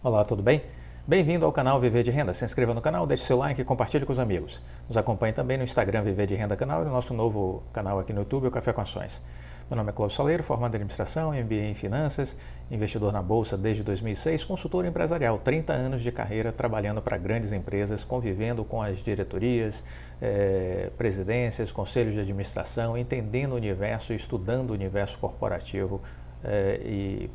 Olá, tudo bem? Bem-vindo ao canal Viver de Renda. Se inscreva no canal, deixe seu like e compartilhe com os amigos. Nos acompanhe também no Instagram Viver de Renda Canal e no nosso novo canal aqui no YouTube, o Café com Ações. Meu nome é Cláudio Saleiro, formado em Administração, MBA em Finanças, investidor na Bolsa desde 2006, consultor empresarial, 30 anos de carreira trabalhando para grandes empresas, convivendo com as diretorias, presidências, conselhos de administração, entendendo o universo, estudando o universo corporativo e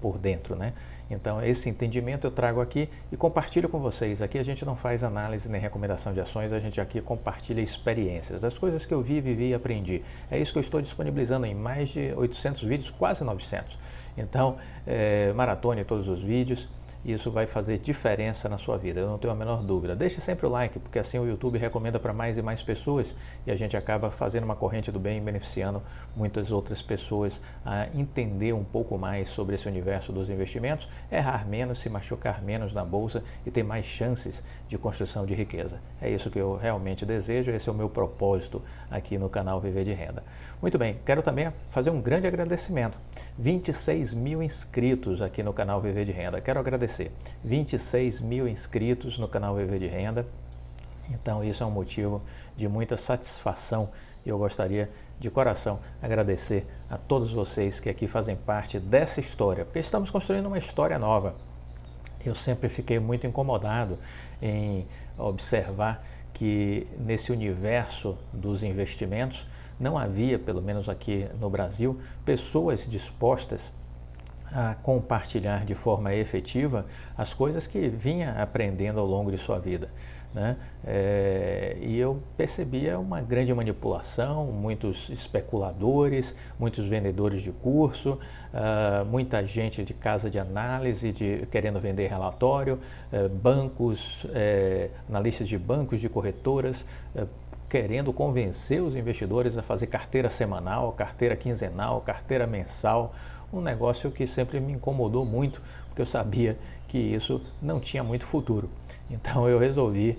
por dentro, né? Então, esse entendimento eu trago aqui e compartilho com vocês. Aqui a gente não faz análise nem recomendação de ações, a gente aqui compartilha experiências, as coisas que eu vi, vivi e aprendi. É isso que eu estou disponibilizando em mais de 800 vídeos, quase 900. Então, maratone todos os vídeos. Isso vai fazer diferença na sua vida, eu não tenho a menor dúvida. Deixe sempre o like, porque assim o YouTube recomenda para mais e mais pessoas e a gente acaba fazendo uma corrente do bem e beneficiando muitas outras pessoas a entender um pouco mais sobre esse universo dos investimentos, errar menos, se machucar menos na bolsa e ter mais chances de construção de riqueza. É isso que eu realmente desejo, esse é o meu propósito aqui no canal Viver de Renda. Muito bem, quero também fazer um grande agradecimento. 26 mil inscritos aqui no canal Viver de Renda. Quero agradecer. 26 mil inscritos no canal Viver de Renda. Então isso é um motivo de muita satisfação e eu gostaria de coração agradecer a todos vocês que aqui fazem parte dessa história, porque estamos construindo uma história nova. Eu sempre fiquei muito incomodado em observar que nesse universo dos investimentos não havia, pelo menos aqui no Brasil, pessoas dispostas a compartilhar de forma efetiva as coisas que vinha aprendendo ao longo de sua vida, né? E eu percebia uma grande manipulação, muitos especuladores, muitos vendedores de curso, muita gente de casa de análise querendo vender relatório, bancos, analistas de bancos, de corretoras, querendo convencer os investidores a fazer carteira semanal, carteira quinzenal, carteira mensal, um negócio que sempre me incomodou muito, porque eu sabia que isso não tinha muito futuro. Então eu resolvi,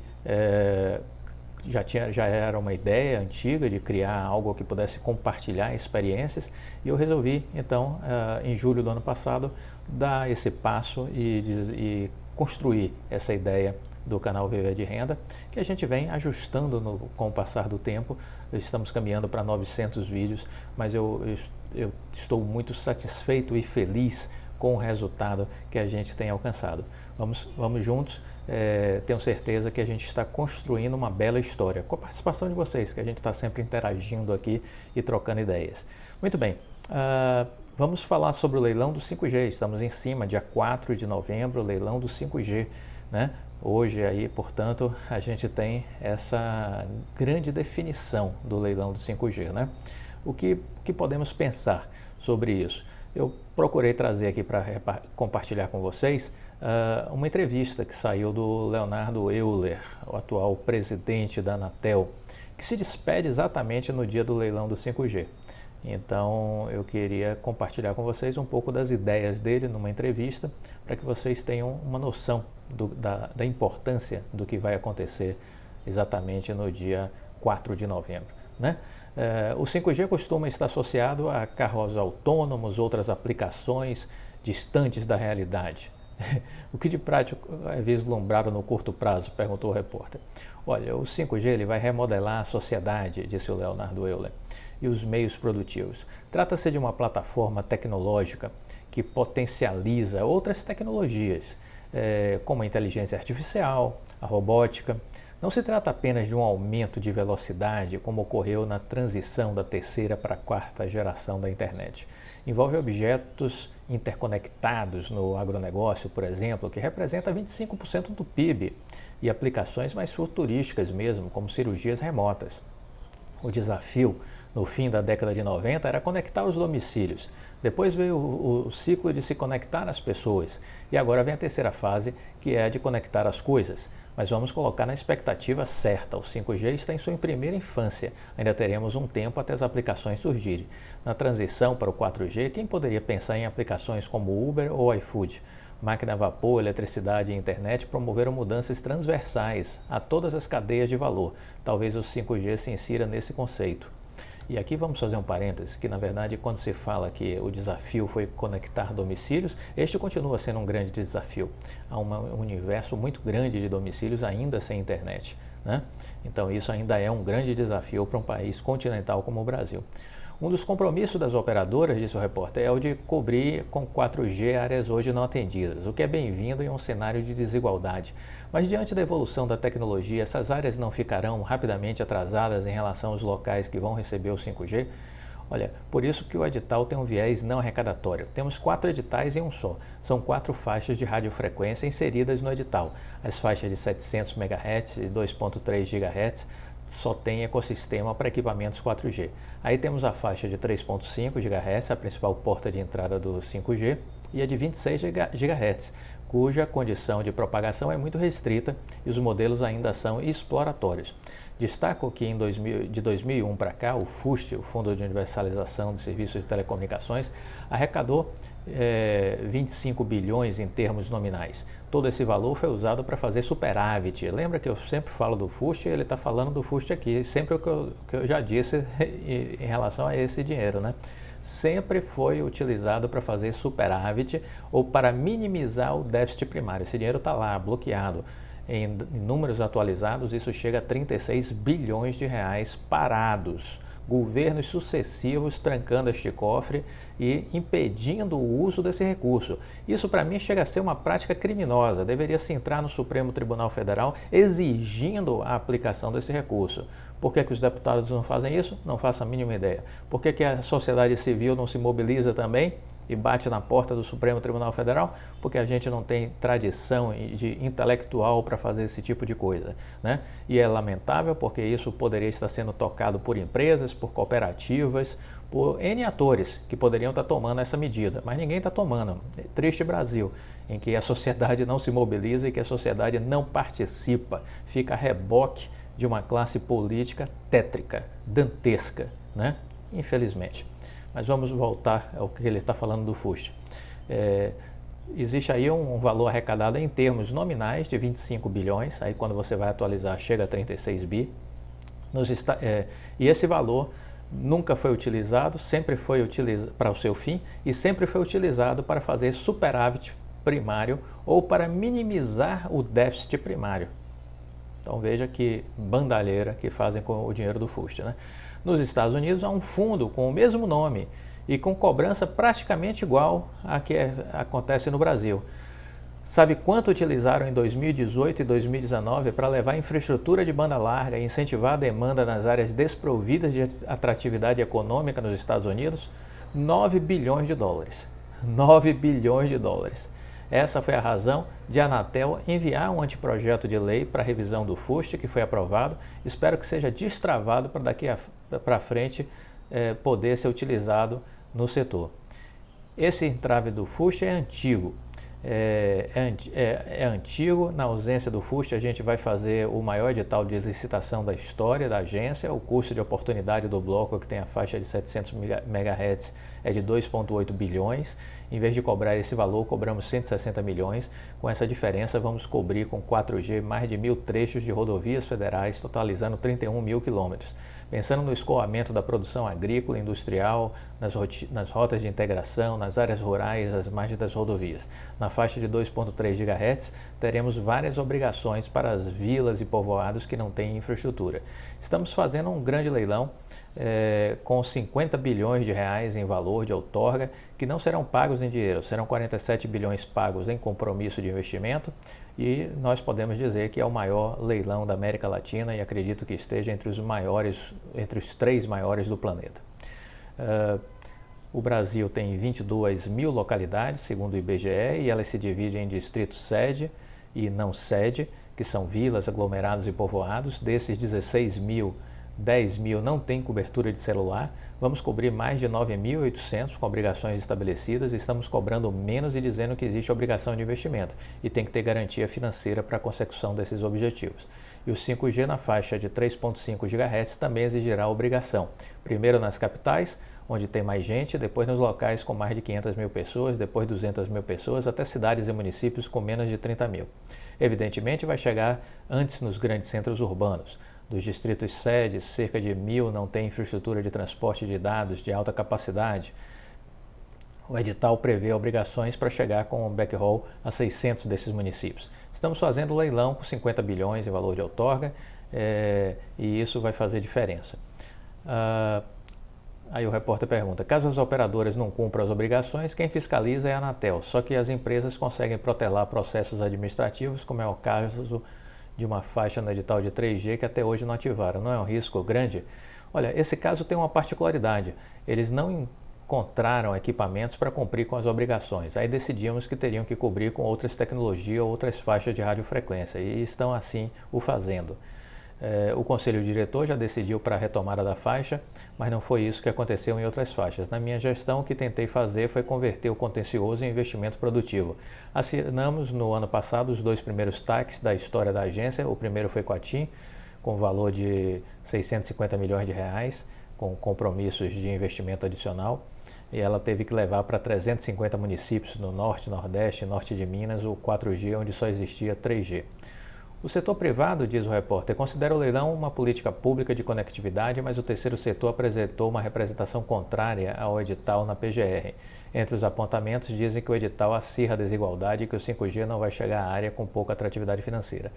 já era uma ideia antiga de criar algo que pudesse compartilhar experiências, e eu resolvi então, em julho do ano passado, dar esse passo e construir essa ideia do canal Viver de Renda, que a gente vem ajustando com o passar do tempo. Estamos caminhando para 900 vídeos, mas eu estou muito satisfeito e feliz com o resultado que a gente tem alcançado. Vamos juntos, tenho certeza que a gente está construindo uma bela história, com a participação de vocês, que a gente está sempre interagindo aqui e trocando ideias. Muito bem, vamos falar sobre o leilão do 5G, estamos em cima, dia 4 de novembro, leilão do 5G, né? Hoje aí, portanto, a gente tem essa grande definição do leilão do 5G, né? O que podemos pensar sobre isso? Eu procurei trazer aqui para compartilhar com vocês uma entrevista que saiu do Leonardo Euler, o atual presidente da Anatel, que se despede exatamente no dia do leilão do 5G. Então eu queria compartilhar com vocês um pouco das ideias dele numa entrevista, para que vocês tenham uma noção da importância do que vai acontecer exatamente no dia 4 de novembro, né? O 5G costuma estar associado a carros autônomos, outras aplicações distantes da realidade. O que de prático é vislumbrado no curto prazo? Perguntou o repórter. Olha, o 5G ele vai remodelar a sociedade, disse o Leonardo Euler, e os meios produtivos. Trata-se de uma plataforma tecnológica que potencializa outras tecnologias, como a inteligência artificial, a robótica. Não se trata apenas de um aumento de velocidade, como ocorreu na transição da terceira para a quarta geração da internet. Envolve objetos interconectados no agronegócio, por exemplo, que representa 25% do PIB, e aplicações mais futurísticas mesmo, como cirurgias remotas. O desafio no fim da década de 90 era conectar os domicílios. Depois veio o ciclo de se conectar as pessoas. E agora vem a terceira fase, que é a de conectar as coisas. Mas vamos colocar na expectativa certa. O 5G está em sua primeira infância. Ainda teremos um tempo até as aplicações surgirem. Na transição para o 4G, quem poderia pensar em aplicações como Uber ou iFood? Máquina a vapor, eletricidade e internet promoveram mudanças transversais a todas as cadeias de valor. Talvez o 5G se insira nesse conceito. E aqui vamos fazer um parêntese, que na verdade quando se fala que o desafio foi conectar domicílios, este continua sendo um grande desafio. Há um universo muito grande de domicílios ainda sem internet, né? Então isso ainda é um grande desafio para um país continental como o Brasil. Um dos compromissos das operadoras, disse o repórter, é o de cobrir com 4G áreas hoje não atendidas, o que é bem-vindo em um cenário de desigualdade. Mas diante da evolução da tecnologia, essas áreas não ficarão rapidamente atrasadas em relação aos locais que vão receber o 5G? Olha, por isso que o edital tem um viés não arrecadatório. Temos 4 editais em um só. São 4 faixas de radiofrequência inseridas no edital. As faixas de 700 MHz e 2.3 GHz só tem ecossistema para equipamentos 4G. Aí temos a faixa de 3.5 GHz, a principal porta de entrada do 5G, e a de 26 GHz, cuja condição de propagação é muito restrita e os modelos ainda são exploratórios. Destaco que de 2001 para cá, o FUST, o Fundo de Universalização de Serviços de Telecomunicações, arrecadou 25 bilhões em termos nominais. Todo esse valor foi usado para fazer superávit. Lembra que eu sempre falo do FUST, ele está falando do FUST aqui, sempre o que eu já disse em relação a esse dinheiro, né? Sempre foi utilizado para fazer superávit ou para minimizar o déficit primário. Esse dinheiro está lá, bloqueado. Em números atualizados, isso chega a 36 bilhões de reais parados. Governos sucessivos trancando este cofre e impedindo o uso desse recurso. Isso, para mim, chega a ser uma prática criminosa. Deveria se entrar no Supremo Tribunal Federal exigindo a aplicação desse recurso. Por que os deputados não fazem isso? Não faço a mínima ideia. Por que a sociedade civil não se mobiliza também e bate na porta do Supremo Tribunal Federal? Porque a gente não tem tradição de intelectual para fazer esse tipo de coisa, né? E é lamentável porque isso poderia estar sendo tocado por empresas, por cooperativas, por N atores que poderiam estar tomando essa medida, mas ninguém está tomando. É triste Brasil, em que a sociedade não se mobiliza e que a sociedade não participa, fica a reboque de uma classe política tétrica, dantesca, né? Infelizmente. Mas vamos voltar ao que ele está falando do FUST. Existe aí um valor arrecadado em termos nominais de 25 bilhões, aí quando você vai atualizar chega a 36 bi. E esse valor nunca foi utilizado, sempre foi utilizado para o seu fim e sempre foi utilizado para fazer superávit primário ou para minimizar o déficit primário. Então veja que bandalheira que fazem com o dinheiro do FUST, né? Nos Estados Unidos há um fundo com o mesmo nome e com cobrança praticamente igual à que acontece no Brasil. Sabe quanto utilizaram em 2018 e 2019 para levar infraestrutura de banda larga e incentivar a demanda nas áreas desprovidas de atratividade econômica nos Estados Unidos? 9 bilhões de dólares. 9 bilhões de dólares. Essa foi a razão de a Anatel enviar um anteprojeto de lei para revisão do FUST, que foi aprovado. Espero que seja destravado para daqui para frente poder ser utilizado no setor. Esse entrave do FUST é antigo. É antigo. Na ausência do FUST, a gente vai fazer o maior edital de licitação da história da agência. O custo de oportunidade do bloco, que tem a faixa de 700 MHz, é de 2,8 bilhões. Em vez de cobrar esse valor, cobramos 160 milhões. Com essa diferença, vamos cobrir com 4G mais de 1.000 trechos de rodovias federais, totalizando 31 mil quilômetros. Pensando no escoamento da produção agrícola e industrial, nas rotas de integração, nas áreas rurais, às margens das rodovias. Na faixa de 2,3 GHz, teremos várias obrigações para as vilas e povoados que não têm infraestrutura. Estamos fazendo um grande leilão com 50 bilhões de reais em valor de outorga, que não serão pagos em dinheiro, serão 47 bilhões pagos em compromisso de investimento, e nós podemos dizer que é o maior leilão da América Latina e acredito que esteja entre os 3 maiores do planeta. O Brasil tem 22 mil localidades, segundo o IBGE, e elas se dividem em distritos sede e não sede, que são vilas, aglomerados e povoados. Desses 16 mil, 10 mil não tem cobertura de celular. Vamos cobrir mais de 9.800 com obrigações estabelecidas. Estamos cobrando menos e dizendo que existe obrigação de investimento e tem que ter garantia financeira para a consecução desses objetivos. E o 5G na faixa de 3.5 GHz também exigirá obrigação. Primeiro nas capitais, onde tem mais gente, depois nos locais com mais de 500 mil pessoas, depois 200 mil pessoas, até cidades e municípios com menos de 30 mil. Evidentemente vai chegar antes nos grandes centros urbanos. dos distritos sedes, cerca de 1.000 não têm infraestrutura de transporte de dados de alta capacidade. O edital prevê obrigações para chegar com o backhaul a 600 desses municípios. Estamos fazendo leilão com 50 bilhões em valor de outorga e isso vai fazer diferença. Aí o repórter pergunta, caso as operadoras não cumpram as obrigações, quem fiscaliza é a Anatel, só que as empresas conseguem protelar processos administrativos, como é o caso de uma faixa no edital de 3G que até hoje não ativaram. Não é um risco grande? Olha, esse caso tem uma particularidade, eles não encontraram equipamentos para cumprir com as obrigações. Aí decidimos que teriam que cobrir com outras tecnologias ou outras faixas de radiofrequência e estão assim o fazendo. O Conselho Diretor já decidiu para a retomada da faixa, mas não foi isso que aconteceu em outras faixas. Na minha gestão, o que tentei fazer foi converter o contencioso em investimento produtivo. Assinamos no ano passado os 2 primeiros TACs da história da agência. O primeiro foi com a TIM, com valor de 650 milhões de reais, com compromissos de investimento adicional. E ela teve que levar para 350 municípios no norte, nordeste e norte de Minas o 4G, onde só existia 3G. O setor privado, diz o repórter, considera o leilão uma política pública de conectividade, mas o terceiro setor apresentou uma representação contrária ao edital na PGR. Entre os apontamentos, dizem que o edital acirra a desigualdade e que o 5G não vai chegar à área com pouca atratividade financeira.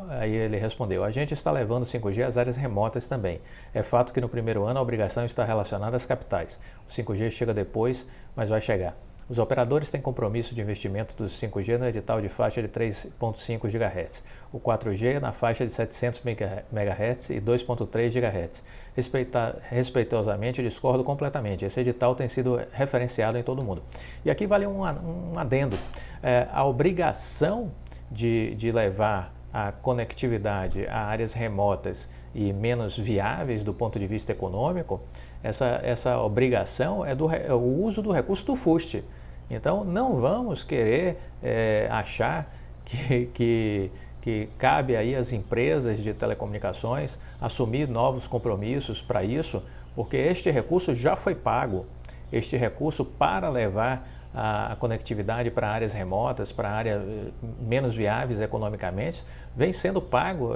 Aí ele respondeu, a gente está levando o 5G às áreas remotas também. É fato que no primeiro ano a obrigação está relacionada às capitais. O 5G chega depois, mas vai chegar. Os operadores têm compromisso de investimento do 5G no edital de faixa de 3.5 GHz, o 4G na faixa de 700 MHz e 2.3 GHz. Respeitosamente, discordo completamente. Esse edital tem sido referenciado em todo o mundo. E aqui vale um adendo. A obrigação de levar a conectividade a áreas remotas e menos viáveis do ponto de vista econômico, essa obrigação é o uso do recurso do FUST. Então, não vamos querer achar que cabe aí às empresas de telecomunicações assumir novos compromissos para isso, porque este recurso já foi pago. Este recurso para levar a conectividade para áreas remotas, para áreas menos viáveis economicamente, vem sendo pago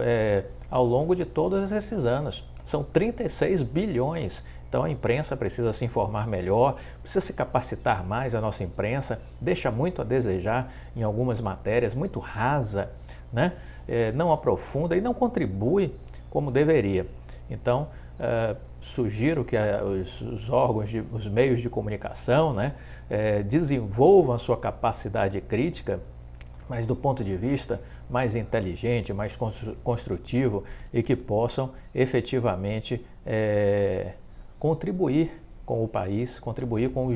ao longo de todos esses anos. São 36 bilhões. Então a imprensa precisa se informar melhor, precisa se capacitar mais a nossa imprensa, deixa muito a desejar em algumas matérias, muito rasa, né? Não aprofunda e não contribui como deveria. Então, sugiro que os órgãos, os meios de comunicação, né, desenvolvam a sua capacidade crítica, mas do ponto de vista mais inteligente, mais construtivo e que possam efetivamente contribuir com o país, contribuir com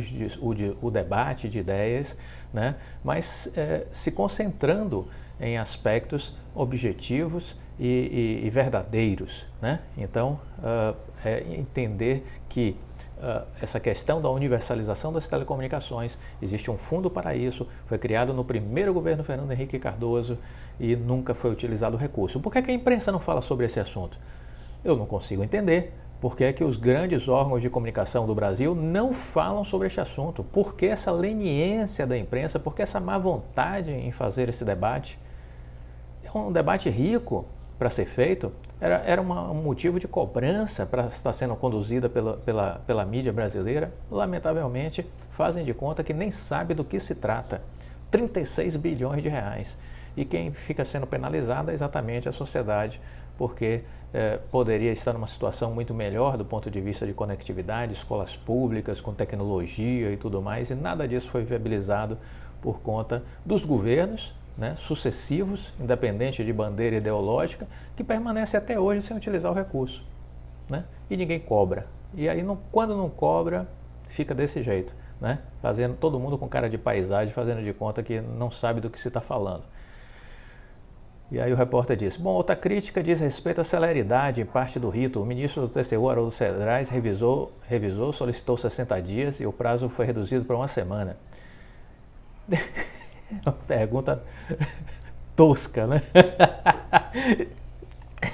o debate de ideias, né, mas se concentrando em aspectos objetivos e verdadeiros, né? Então, entender que essa questão da universalização das telecomunicações, existe um fundo para isso, foi criado no primeiro governo Fernando Henrique Cardoso e nunca foi utilizado o recurso. Por que a imprensa não fala sobre esse assunto? Eu não consigo entender. Por que é que os grandes órgãos de comunicação do Brasil não falam sobre este assunto? Por que essa leniência da imprensa? Por que essa má vontade em fazer esse debate? É um debate rico para ser feito, era um motivo de cobrança para estar sendo conduzida pela mídia brasileira. Lamentavelmente, fazem de conta que nem sabe do que se trata. 36 bilhões de reais. E quem fica sendo penalizado é exatamente a sociedade, porque poderia estar numa situação muito melhor do ponto de vista de conectividade, escolas públicas, com tecnologia e tudo mais, e nada disso foi viabilizado por conta dos governos, né, sucessivos, independente de bandeira ideológica, que permanece até hoje sem utilizar o recurso, né? E ninguém cobra. E aí, quando não cobra, fica desse jeito, né? Fazendo todo mundo com cara de paisagem, fazendo de conta que não sabe do que se está falando. E aí o repórter disse, bom, outra crítica diz respeito à celeridade em parte do rito. O ministro do TCU, Haroldo Cedrais, revisou, solicitou 60 dias e o prazo foi reduzido para 1 semana. Uma pergunta tosca, né?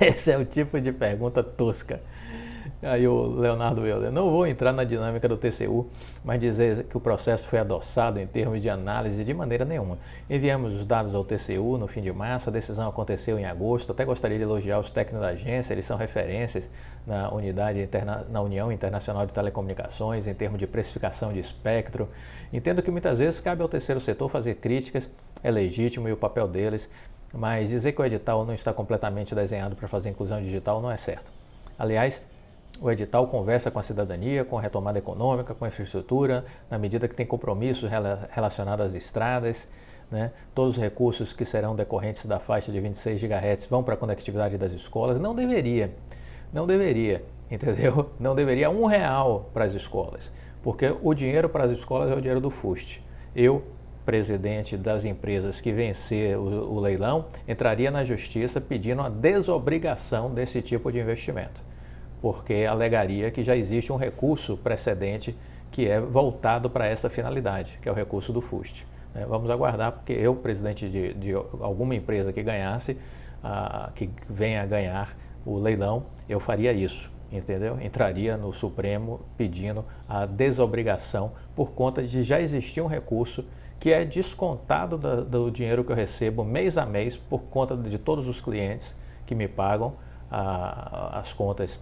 Esse é o tipo de pergunta tosca. Aí o Leonardo Euler, não vou entrar na dinâmica do TCU, mas dizer que o processo foi adoçado em termos de análise de maneira nenhuma. Enviamos os dados ao TCU no fim de março, a decisão aconteceu em agosto, até gostaria de elogiar os técnicos da agência, eles são referências na União Internacional de Telecomunicações, em termos de precificação de espectro. Entendo que muitas vezes cabe ao terceiro setor fazer críticas, é legítimo e o papel deles, mas dizer que o edital não está completamente desenhado para fazer inclusão digital não é certo. Aliás, o edital conversa com a cidadania, com a retomada econômica, com a infraestrutura, na medida que tem compromissos relacionados às estradas, né? Todos os recursos que serão decorrentes da faixa de 26 GHz vão para a conectividade das escolas. Não deveria, entendeu? Não deveria R$1 para as escolas, porque o dinheiro para as escolas é o dinheiro do FUST. Eu, presidente das empresas que vencer o leilão, entraria na justiça pedindo a desobrigação desse tipo de investimento, porque alegaria que já existe um recurso precedente que é voltado para essa finalidade, que é o recurso do FUST. Vamos aguardar, porque eu, presidente de alguma empresa que ganhasse, que venha a ganhar o leilão, eu faria isso, entendeu? Entraria no Supremo pedindo a desobrigação por conta de já existir um recurso que é descontado do dinheiro que eu recebo mês a mês por conta de todos os clientes que me pagam as contas,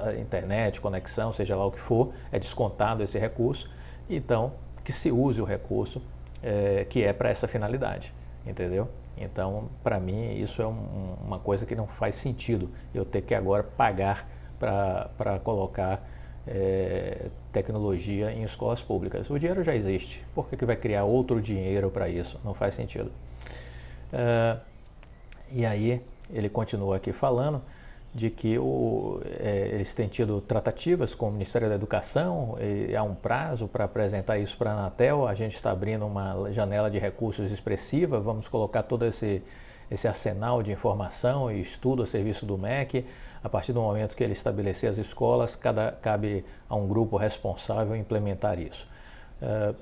a internet, conexão, seja lá o que for, é descontado esse recurso, então que se use o recurso que é para essa finalidade, entendeu? Então, para mim, isso é uma coisa que não faz sentido, eu ter que agora pagar para colocar tecnologia em escolas públicas. O dinheiro já existe, por que vai criar outro dinheiro para isso? Não faz sentido. E aí, ele continua aqui falando de que eles têm tido tratativas com o Ministério da Educação, e há um prazo para apresentar isso para a Anatel, a gente está abrindo uma janela de recursos expressiva, vamos colocar todo esse arsenal de informação e estudo a serviço do MEC, a partir do momento que ele estabelecer as escolas, cabe a um grupo responsável implementar isso.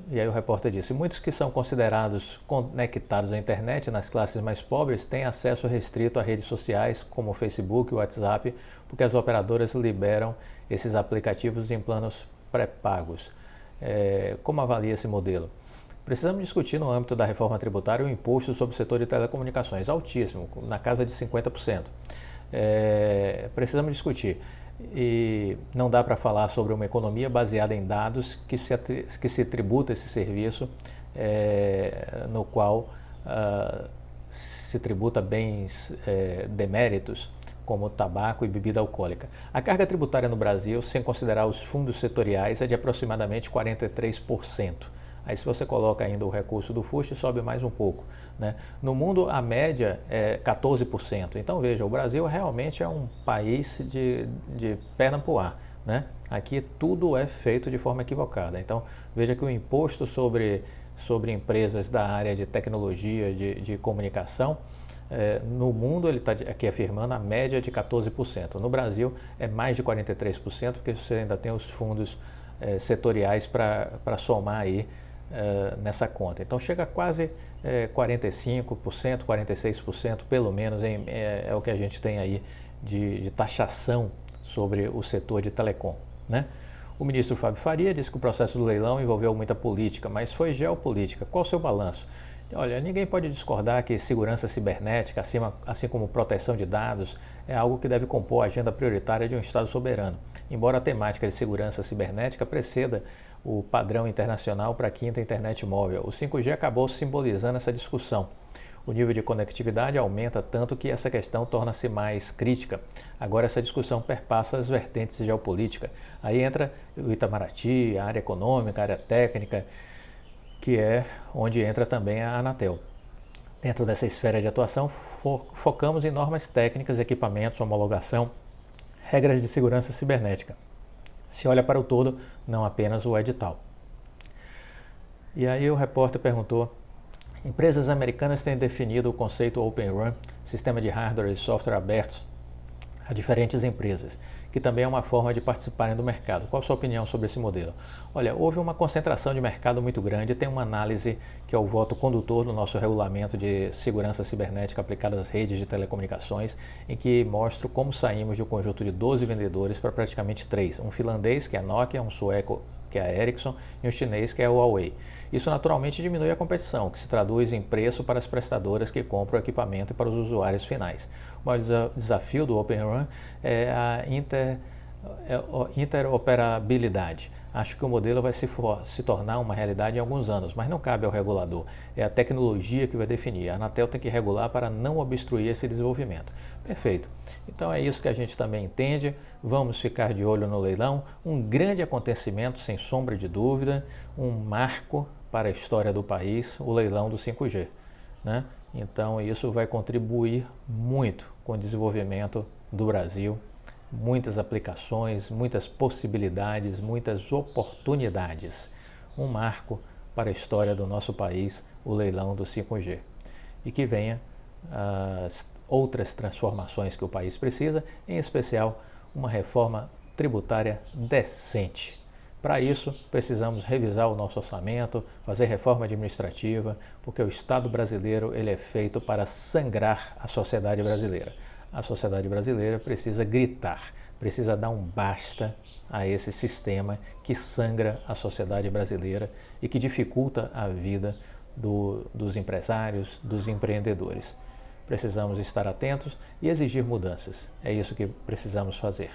E aí o repórter disse, muitos que são considerados conectados à internet nas classes mais pobres têm acesso restrito a redes sociais como o Facebook e o WhatsApp, porque as operadoras liberam esses aplicativos em planos pré-pagos. Como avalia esse modelo? Precisamos discutir no âmbito da reforma tributária o imposto sobre o setor de telecomunicações, altíssimo, na casa de 50%. Precisamos discutir. E não dá para falar sobre uma economia baseada em dados que se tributa esse serviço, no qual se tributa bens deméritos, como tabaco e bebida alcoólica. A carga tributária no Brasil, sem considerar os fundos setoriais, é de aproximadamente 43%. Aí se você coloca ainda o recurso do FUST, sobe mais um pouco, né? No mundo a média é 14%. Então veja, o Brasil realmente é um país de perna para o ar, né? Aqui tudo é feito de forma equivocada. Então veja que o imposto sobre empresas da área de tecnologia, de comunicação, no mundo ele está aqui afirmando a média de 14%. No Brasil é mais de 43%, porque você ainda tem os fundos setoriais para somar aí nessa conta. Então chega a quase 45%, 46% pelo menos, é o que a gente tem aí de taxação sobre o setor de telecom, né? O ministro Fábio Faria disse que o processo do leilão envolveu muita política, mas foi geopolítica. Qual o seu balanço? Olha, ninguém pode discordar que segurança cibernética, assim como proteção de dados, é algo que deve compor a agenda prioritária de um Estado soberano. Embora a temática de segurança cibernética preceda o padrão internacional para a quinta internet móvel, o 5G acabou simbolizando essa discussão. O nível de conectividade aumenta tanto que essa questão torna-se mais crítica. Agora essa discussão perpassa as vertentes de geopolítica. Aí entra o Itamaraty, a área econômica, a área técnica, que é onde entra também a Anatel. Dentro dessa esfera de atuação, focamos em normas técnicas, equipamentos, homologação, regras de segurança cibernética. Se olha para o todo, não apenas o edital. E aí o repórter perguntou, empresas americanas têm definido o conceito Open RAN, sistema de hardware e software abertos, a diferentes empresas, que também é uma forma de participarem do mercado. Qual a sua opinião sobre esse modelo? Olha, houve uma concentração de mercado muito grande, tem uma análise que é o voto condutor do nosso regulamento de segurança cibernética aplicada às redes de telecomunicações, em que mostra como saímos de um conjunto de 12 vendedores para praticamente 3, um finlandês, que é a Nokia, um sueco, que é a Ericsson, e um chinês, que é a Huawei. Isso naturalmente diminui a competição, que se traduz em preço para as prestadoras que compram o equipamento e para os usuários finais. O maior desafio do Open RAN é a interoperabilidade. Acho que o modelo vai se tornar uma realidade em alguns anos, mas não cabe ao regulador. É a tecnologia que vai definir. A Anatel tem que regular para não obstruir esse desenvolvimento. Perfeito. Então é isso que a gente também entende. Vamos ficar de olho no leilão. Um grande acontecimento, sem sombra de dúvida, um marco para a história do país, o leilão do 5G, né? Então isso vai contribuir muito com o desenvolvimento do Brasil, muitas aplicações, muitas possibilidades, muitas oportunidades. Um marco para a história do nosso país, o leilão do 5G. E que venha as outras transformações que o país precisa, em especial uma reforma tributária decente. Para isso, precisamos revisar o nosso orçamento, fazer reforma administrativa, porque o Estado brasileiro ele é feito para sangrar a sociedade brasileira. A sociedade brasileira precisa gritar, precisa dar um basta a esse sistema que sangra a sociedade brasileira e que dificulta a vida dos empresários, dos empreendedores. Precisamos estar atentos e exigir mudanças. É isso que precisamos fazer.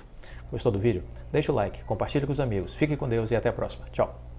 Gostou do vídeo? Deixa o like, compartilhe com os amigos. Fique com Deus e até a próxima. Tchau!